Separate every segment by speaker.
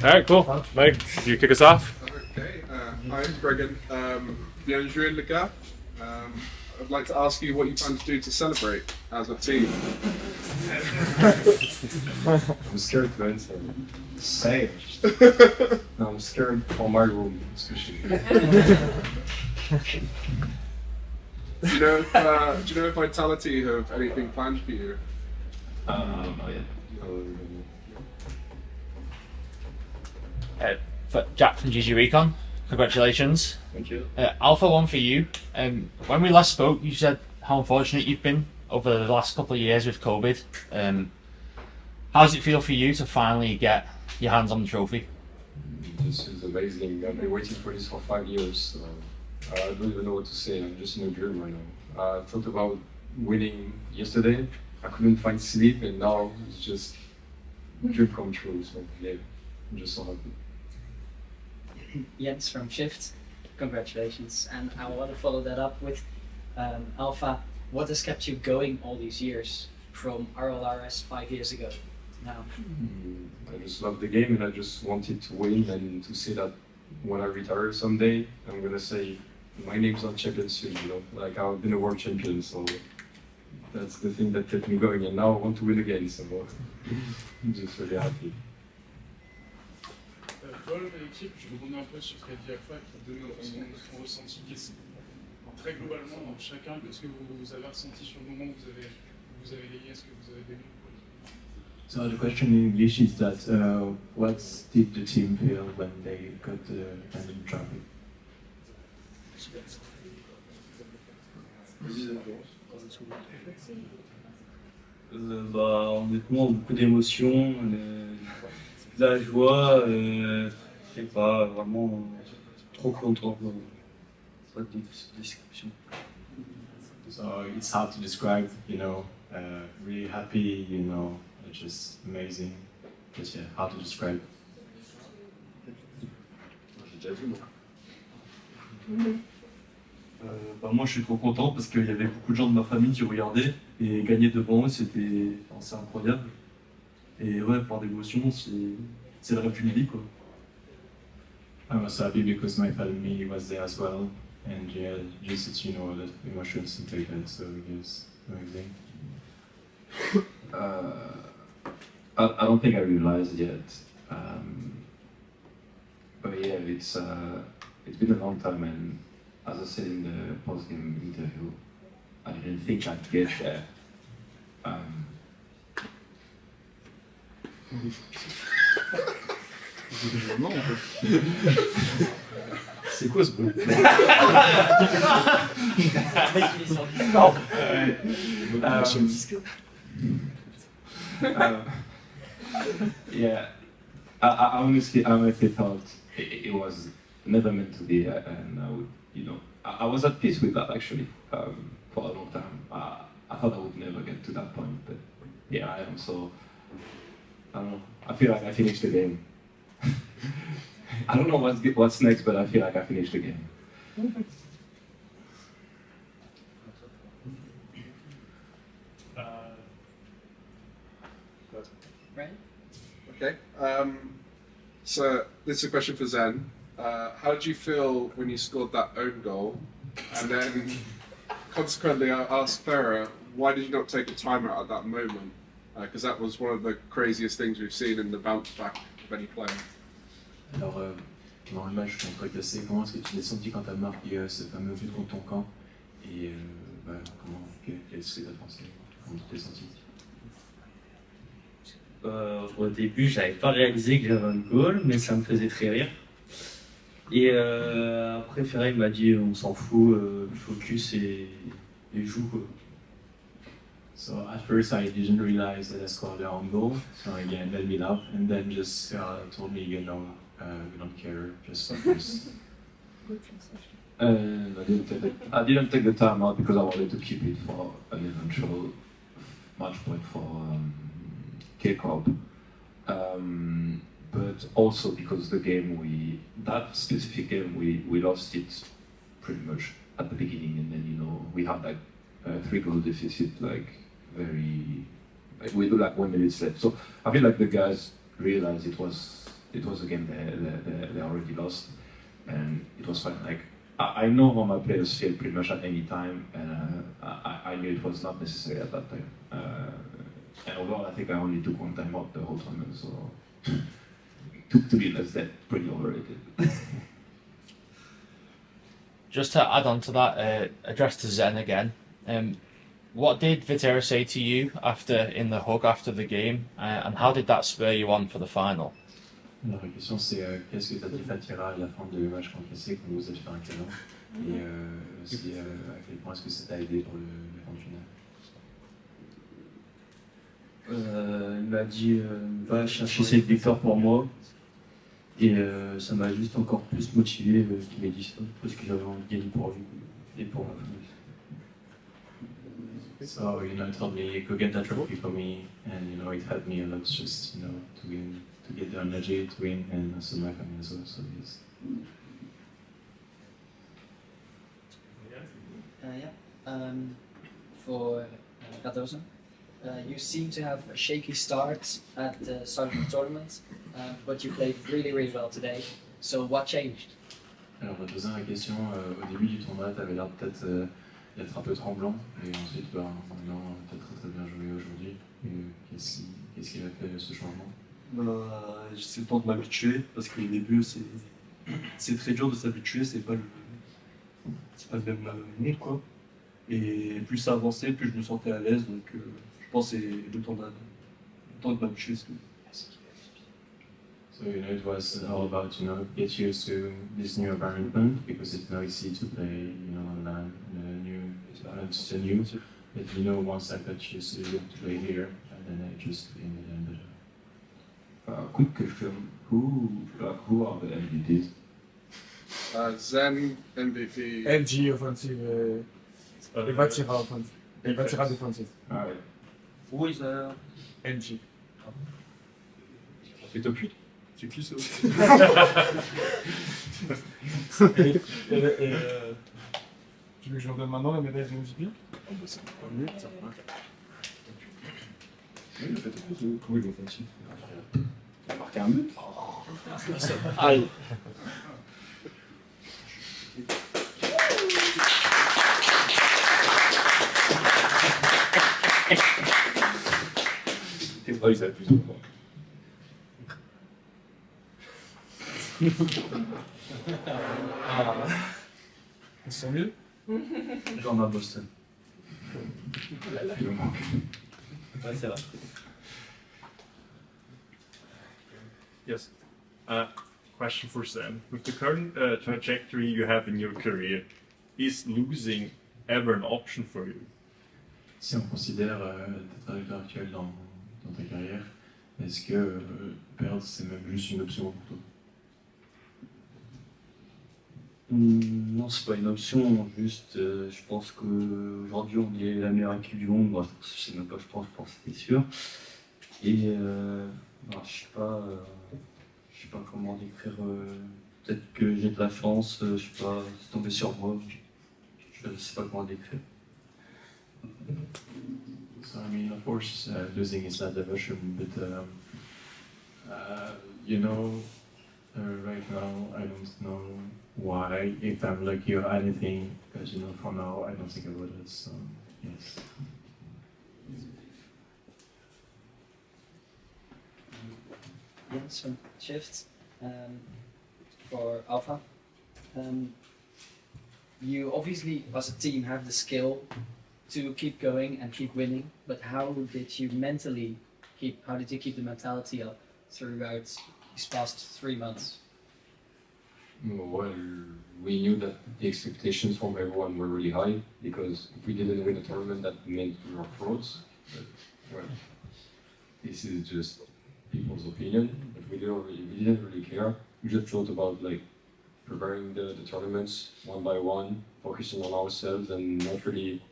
Speaker 1: Alright, cool. Mike, could you kick us off?
Speaker 2: Okay, hi, Gregan. Bienvenue in le gars. I'd like to ask you what you plan to do to celebrate as a team.
Speaker 3: I'm scared to answer. Say it. No, I'm scared for my room, especially.
Speaker 2: Do you know if Vitality have anything planned for you?
Speaker 3: Not yet.
Speaker 4: Jack from GG Recon, congratulations.
Speaker 3: Thank you.
Speaker 4: Alpha1 for you. When we last spoke, you said how unfortunate you've been over the last couple of years with COVID. How does it feel for you to finally get your hands on the trophy?
Speaker 3: This is amazing. I've been waiting for this for 5 years, so I don't even know what to say. I'm just in a dream right now. I thought about winning yesterday. I couldn't find sleep, and now it's just a dream come true. So yeah, I'm just so happy.
Speaker 5: Jens from Shift, congratulations. And I want to follow that up with Alpha. What has kept you going all these years from RLRS 5 years ago to now?
Speaker 3: I just love the game and I just wanted to win and to say that when I retire someday, I'm gonna say my name's not champion soon, you know, like I've been a world champion, so that's the thing that kept me going, and now I want to win again, so I'm just really happy.
Speaker 6: Paul, l'équipe, je rebondis un peu sur ce qu'a dit Alpha, qui donne son ressenti. Très globalement, chacun, qu'est-ce que vous avez ressenti sur le moment où vous avez gagné, est-ce que vous avez gagné?
Speaker 7: So the question in English is that what did the team feel when they got the random trophy?
Speaker 8: Honnêtement, beaucoup d'émotions, de la joie, je sais pas, vraiment trop content. Pas de description.
Speaker 7: So it's hard to describe, you know, really happy, you know, just amazing. But yeah, hard to describe.
Speaker 3: J'ai déjà vu, moi.
Speaker 8: Moi je suis trop content parce qu'il y avait beaucoup de gens de ma famille qui regardaient et gagner devant eux c'était incroyable. Et ouais, par d'émotion, c'est le rêve d'une vie quoi.
Speaker 7: I was happy because my family was there as well, and yeah, just you know, the emotions and take that, so yes, amazing.
Speaker 9: I don't think I realized yet, but yeah, it's been a long time, and as I said in the post-game interview, I didn't think I'd get there.
Speaker 3: C'est quoi ce bruit?
Speaker 9: Yeah, I honestly thought it was never meant to be, and I would, you know, I was at peace with that actually for a long time. I thought I would never get to that point, but yeah, I am. So I don't know. I feel like I finished the game. I don't know what's next, but I feel like I finished the game.
Speaker 5: Right?
Speaker 2: Okay. So this is a question for Zen. How did you feel when you scored that own goal? And then, consequently, I asked Farah, why did you not take a timeout at that moment? Because that was one of the craziest things we've seen in the bounce back of any player.
Speaker 7: Alors, dans le match contre KC, comment est-ce que tu t'es senti quand tu as marqué ce fameux but contre ton camp? Et quelle est ta pensée? Comment tu t'es senti?
Speaker 8: Au début, j'avais pas réalisé que j'avais un goal, mais ça me faisait très rire. Et après, Ferreira m'a dit on s'en fout, focus et joue quoi.
Speaker 7: So at first I didn't realize that I scored their own goal, so again made me laugh, and then just told me, you know, we don't care, just focus.
Speaker 9: And I didn't take the time out because I wanted to keep it for an eventual match point for kickoff. But also because the game that specific game we lost it pretty much at the beginning, and then you know we had like 3-goal deficit, like we do like 1 minute left. So I feel like the guys realized it was
Speaker 7: it was a game they already lost, and it was fine. Like I know how my players feel pretty much at any time, and I knew it was not necessary at that time. And overall, I think I only took one time out the whole tournament, so to be less that pretty overrated.
Speaker 4: Just to add on to that, addressed to Zen again. What did Vatira say to you in the hug after the game, and how did that spur you on for the final?
Speaker 7: Alors, la question c'est qu'est-ce que tu as dit Vatira à la fin du match contre l'essai quand vous avez fait un câlin et aussi à quel point est-ce que ça t'a aidé pour le grand final?
Speaker 8: Il m'a dit va chercher cette victoire pour moi et ça m'a juste encore plus motivé qu'il m'ait dit ça parce que j'avais envie de gagner pour lui et pour ma famille.
Speaker 7: So, it told me go get that trophy for me, and it helped me a lot just, to get the energy to win, and also my family as well, so yes.
Speaker 5: For Cardoso, you seem to have a shaky start at the start of the tournament, but you played really, really well today. So what changed?
Speaker 7: Alors, pour te poser la question, au début du tournoi, tu avais l'air peut-être d'être un peu tremblant, et ensuite, maintenant, tu as très bien joué aujourd'hui. Qu'est-ce qui a fait ce changement?
Speaker 10: C'est le temps de m'habituer, parce qu'au début, c'est très dur de s'habituer, c'est pas le même monde, quoi. Et plus ça avançait, plus je me sentais à l'aise, donc je pense que c'est le temps de m'habituer.
Speaker 7: So, it was all about, get used to this new environment, because it's not easy to play, online, it's new. But, once I got used to play here, and then I just in the end.
Speaker 9: Quick question, who are the MVPs?
Speaker 2: Zen, MVP.
Speaker 6: LG offensive, et Vatira offensive, et Vatira defensive.
Speaker 9: Alright.
Speaker 8: Who is
Speaker 6: LG.
Speaker 1: C'est top 8.
Speaker 6: C'est qui ça? Tu veux que je leur donne maintenant la médaille de MVP?
Speaker 10: Oh, bah, c'est pas mieux, ça va.
Speaker 9: Oui, il a fait top 8. Comment il va faire ici? Il a marqué un but.
Speaker 4: Aïe.
Speaker 9: Oh, il s'abuse encore.
Speaker 6: Ils sont mieux?
Speaker 8: Genre à Boston.
Speaker 9: Il me manque.
Speaker 8: Ouais, c'est vrai.
Speaker 1: Yes. Question for Sam. With the current trajectory you have in your career, is losing ever an option for you?
Speaker 7: Si on considère ta trajectoire actuelle dans ta carrière, est-ce que perdre c'est même juste une option pour toi?
Speaker 8: Non, c'est pas une option, juste je pense qu'aujourd'hui on est la meilleure équipe du monde, moi, je sais même pas, je pense que c'est sûr. Et je sais pas comment décrire, peut-être que j'ai de la chance, je sais pas, c'est tombé sur moi, je sais pas comment décrire.
Speaker 7: So of course, losing is not the version, but right now I don't know why, if I'm lucky or anything, because for now I don't think about it. So yes.
Speaker 5: Yes, shifts for Alpha. You obviously, as a team, have the skill to keep going and keep winning. But how did you keep the mentality up throughout these past 3 months?
Speaker 3: Well, we knew that the expectations from everyone were really high, because if we didn't win the tournament, that meant we were frauds. But, well, this is just people's opinion, but we didn't really care. We just thought about preparing the tournaments one by one, focusing on ourselves, and not really,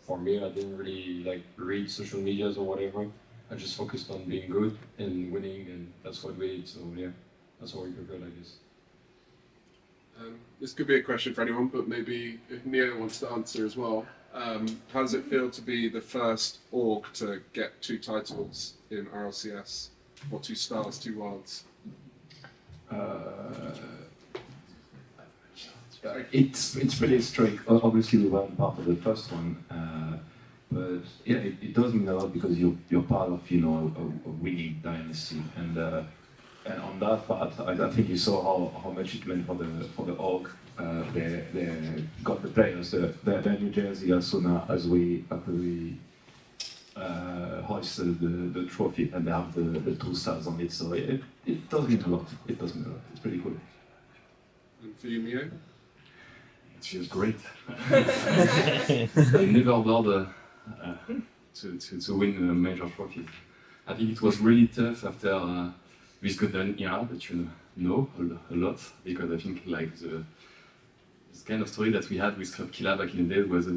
Speaker 3: for me, I didn't really read social medias or whatever. I just focused on being good and winning, and that's what we did. So yeah, that's what we prepared, I guess.
Speaker 2: This could be a question for anyone, but maybe if Neo wants to answer as well. How does it feel to be the first org to get 2 titles in RLCS, or 2 stars, 2 worlds?
Speaker 7: It's pretty straight. Obviously, we weren't part of the first one, but yeah, it does mean a lot because you're part of a winning dynasty, and on that part, I think you saw how much it meant for the org. They got the players, their new jersey as soon as we hoisted the trophy, and they have the 2 stars on it. So it does mean a lot. It does mean a lot. It's pretty cool.
Speaker 2: And for you, Mio?
Speaker 3: It feels great. I never bothered to win a major trophy. I think it was really tough after this Golden era that you know a lot, because I think like this kind of story that we had with Club Killa back in the day was a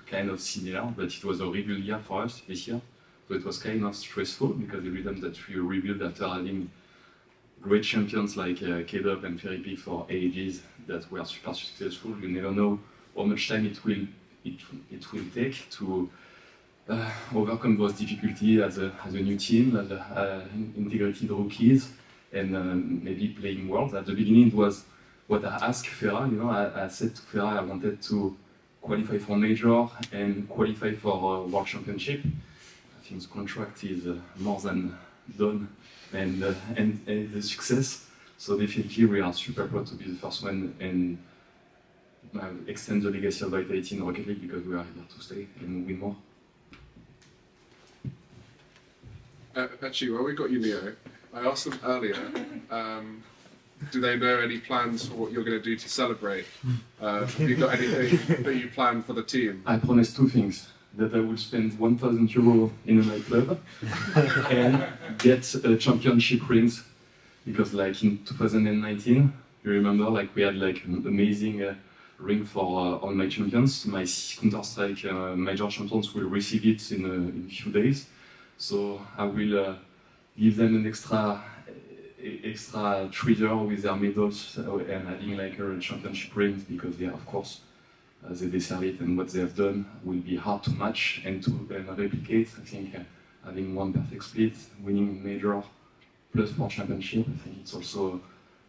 Speaker 3: kind of similar, but it was a rebuild year for us this year. So it was kind of stressful because every time that we rebuild after having great champions like K-Dub and Ferry Peak for ages that were super successful, you never know how much time it will take to overcome those difficulties as a new team, as integrated rookies, and maybe playing Worlds. At the beginning, it was what I asked Ferra. I said to Ferra I wanted to qualify for Major and qualify for World Championship. I think the contract is more than done, and the success. So definitely we are super proud to be the first one and extend the legacy of Vitality in Rocket League because we are here to stay and win more.
Speaker 2: Actually, while we got you, Mio, I asked them earlier, do they know any plans for what you're going to do to celebrate? Have you got anything that you plan for the team?
Speaker 3: I promised 2 things. That I will spend 1,000 € in a nightclub and get championship rings. Because like in 2019, you remember like we had like an amazing ring for all my champions. My Counter-Strike major champions will receive it in a few days. So I will give them an extra treasure with their medals and having like a championship rings because yeah, of course, they deserve it, and what they have done will be hard to match and to replicate. I think having one perfect split, winning major plus 4 championship, I think it's also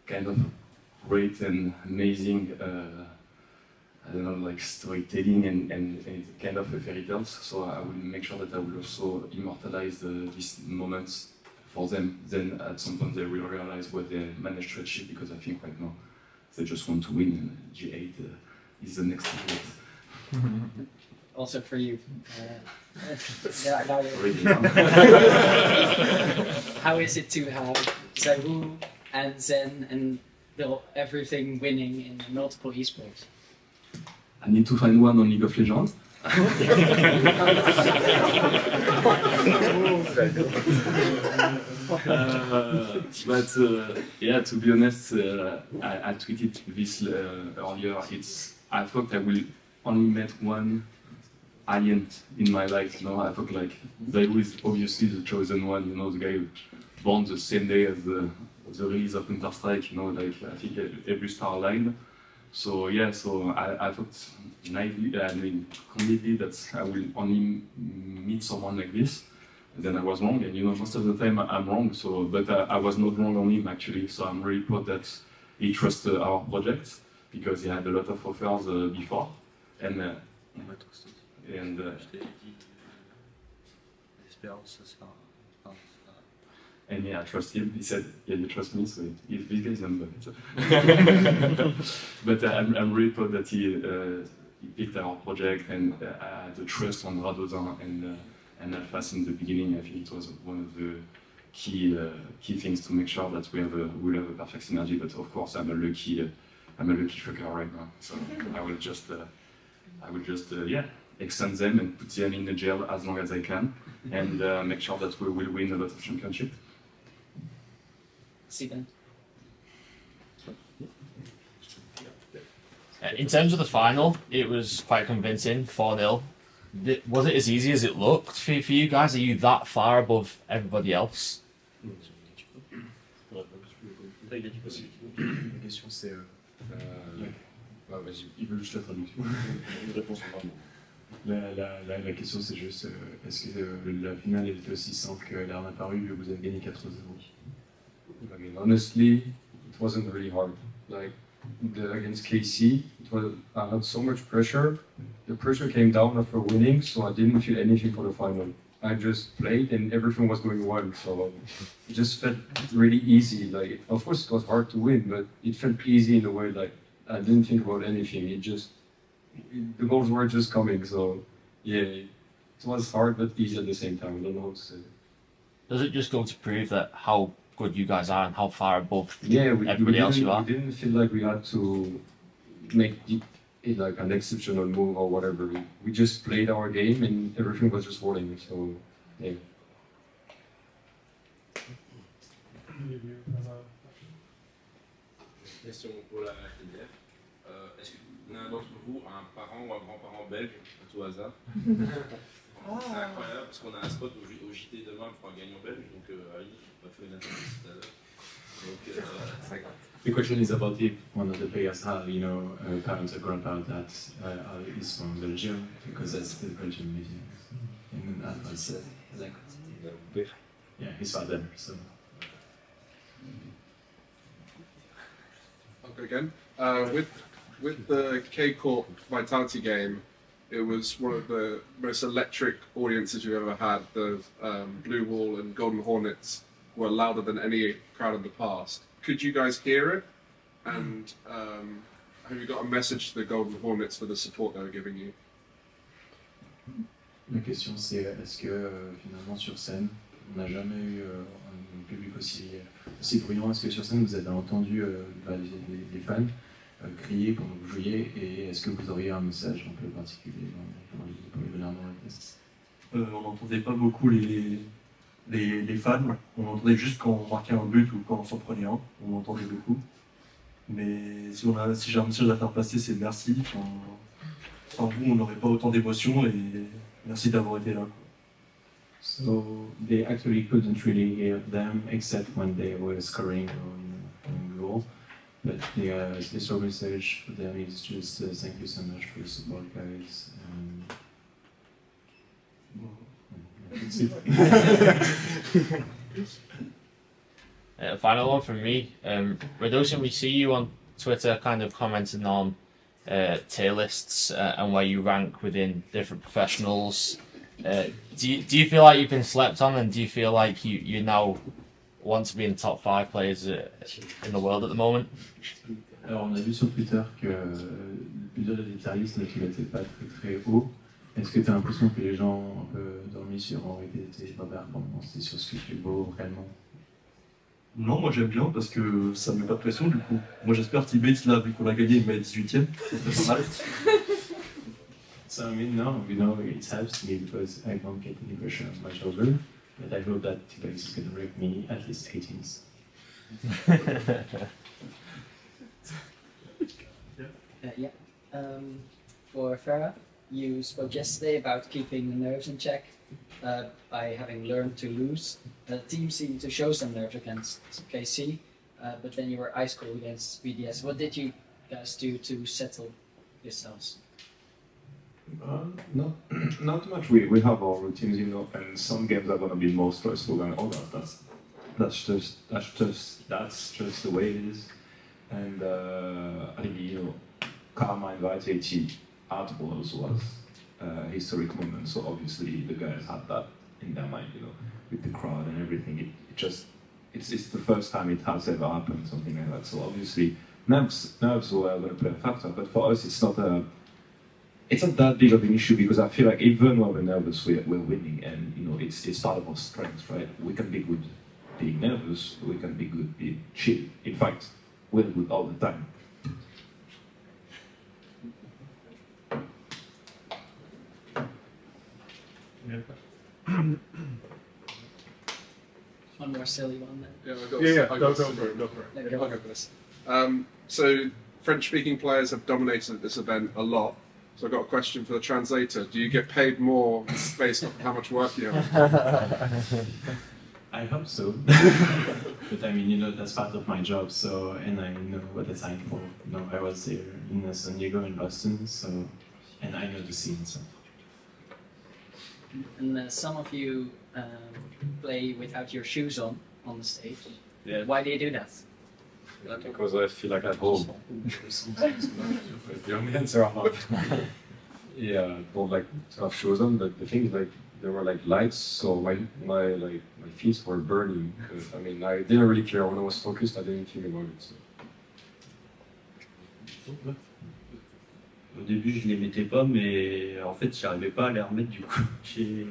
Speaker 3: kind of great and amazing, I don't know, like storytelling and kind of a fairy tale. So I will make sure that I will also immortalize these moments for them. Then at some point they will realize what they managed to achieve, because I think right now they just want to win, and G8 is the next target.
Speaker 5: Also for you. Now how is it to have Zaru and Zen and everything winning in multiple esports?
Speaker 3: I need to find one on League of Legends. Yeah, to be honest, I tweeted this earlier. I thought I will only met one alien in my life. I thought like Zayu is obviously the chosen one. The guy who born the same day as the release of Counter-Strike. Like I think every star aligned. So yeah, I thought naively, completely that I will only meet someone like this. And then I was wrong, and most of the time I'm wrong. So, but I was not wrong on him actually. So I'm really proud that he trusted our project because he had a lot of offers before, and yeah, I trust him. He said, "Yeah, you trust me." So this guy's number. But I'm really proud that he picked our project and the trust on Radozan and Alphas in the beginning. I think it was one of the key things to make sure that we'll have a perfect synergy. But of course, I'm a lucky fucker right now. So I will just extend them and put them in the jail as long as I can, and make sure that we will win a lot of championships.
Speaker 5: See then.
Speaker 4: In terms of the final, it was quite convincing, 4-0. Was it as easy as it looked for you guys? Are you that far above everybody else?
Speaker 3: La question c'est... vas-y, il veut juste la traduction. Une réponse en vraiment. La question c'est juste, est-ce que la finale était aussi simple que l'ère apparue vu que vous avez gagné 4-0? I mean, honestly, it wasn't really hard. Like, against KC. I had so much pressure. The pressure came down after winning, so I didn't feel anything for the final. I just played and everything was going well, so it just felt really easy. Like, of course, it was hard to win, but it felt easy in a way. Like, I didn't think about anything. The goals were just coming. So yeah, it was hard but easy at the same time. I don't know how to say.
Speaker 4: Does it just go to prove that how good you guys are and how far above
Speaker 3: everybody
Speaker 4: else you are?
Speaker 3: We didn't feel like we had to make it like an exceptional move or whatever. We just played our game and everything was just rolling. So yeah.
Speaker 11: Question pour la FDF. Est-ce que l'un d'entre vous a un parent ou un grand-parent belge, à tout hasard? C'est incroyable parce qu'on a un spot au JT demain pour un gagnant belge, donc Ali m'a fait une interview tout à l'heure. Donc,
Speaker 7: the question is about if one of the players have, parents or grandparents that is from Belgium, because that's the Belgian media. And that was yeah, his father. So.
Speaker 2: Okay, again. With the K-Corp Vitality game, it was one of the most electric audiences you've ever had. The Blue Wall and Golden Hornets were louder than any crowd in the past. Could you guys hear it? And have you got a message to the Golden Hornets for the support they were giving you?
Speaker 7: La question c'est est-ce que finalement sur scène, on n'a jamais eu un public aussi bruyant? Est-ce que sur scène vous avez entendu les fans crier pendant que vous jouiez, et est-ce que vous auriez un message un peu particulier pour les Golden Hornets?
Speaker 10: On n'entendait pas beaucoup les fans, on entendait juste quand on marquait un but ou quand on s'en prenait un, on entendait beaucoup. Mais si j'ai un message à faire passer, c'est merci. Sans vous, on n'aurait pas autant d'émotions, et merci d'avoir été là.
Speaker 7: So they actually couldn't really hear them except when they were scoring on goal. But the short message for them is just thank you so much for the support, guys. That's it.
Speaker 4: Final one from me. Radosin, we see you on Twitter kind of commenting on tier lists and where you rank within different professionals. Do you feel like you've been slept on, and do you feel like you now want to be in the top 5 players in the world at the moment?
Speaker 7: Alors on a vu sur Twitter que plusieurs des tier lists ne figuraient pas très haut. Est-ce que tu as l'impression que les gens ont un peu dormi sur tes performances et sur ce que tu vaux réellement?
Speaker 10: Non, moi j'aime bien parce que ça ne met pas de pression du coup. Moi j'espère T-Bates là, vu qu'on a gagné, il met 18ème. C'est pas mal.
Speaker 7: So I mean, no, it helps me because I don't get any pressure on my shoulder. But I hope that T-Bates is going to rank me at least 18th.
Speaker 5: Yeah. For Farah, you spoke yesterday about keeping the nerves in check by having learned to lose. The team seemed to show some nerves against KC, but then you were ice cold against BDS. What did you guys do to settle yourselves?
Speaker 9: Not much. We have our routines, and some games are going to be more stressful than others. That's just the way it is. And I think Karma and Vitality at Worlds was a historic moment. So obviously the guys had that in their mind, with the crowd and everything. It's the first time it has ever happened, something like that. So obviously nerves were going to play a factor, but for us it's not that big of an issue, because I feel like even when we're nervous, we're winning, and it's part of our strength, right? We can be good being nervous, we can be good being chill. In fact, we're good all the time.
Speaker 5: One more silly one then.
Speaker 2: Yeah, go for it. I'll go for this. So French-speaking players have dominated this event a lot. So I've got a question for the translator. Do you get paid more based on how much work you have?
Speaker 7: I hope so. But I mean, that's part of my job, so, and I know what I signed for. I was there in San Diego and Boston, so, and I know the scene, so.
Speaker 5: And some of you play without your shoes on the stage.
Speaker 4: Yeah.
Speaker 5: Why do you do that?
Speaker 3: because I feel like at home. The only answer I'm not. Yeah, I don't like to have shoes on, but the thing is like there were like lights, so my feet were burning. I mean, I didn't really care when I was focused. I didn't think about it. So.
Speaker 8: Au début, je les mettais pas, mais en fait, j'arrivais pas à les remettre du coup. J'ai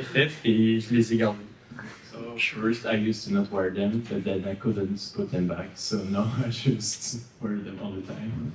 Speaker 8: FF et je les ai gardés.
Speaker 7: So first I used to not wear them, but then I couldn't put them back, so now I just wear them all the time.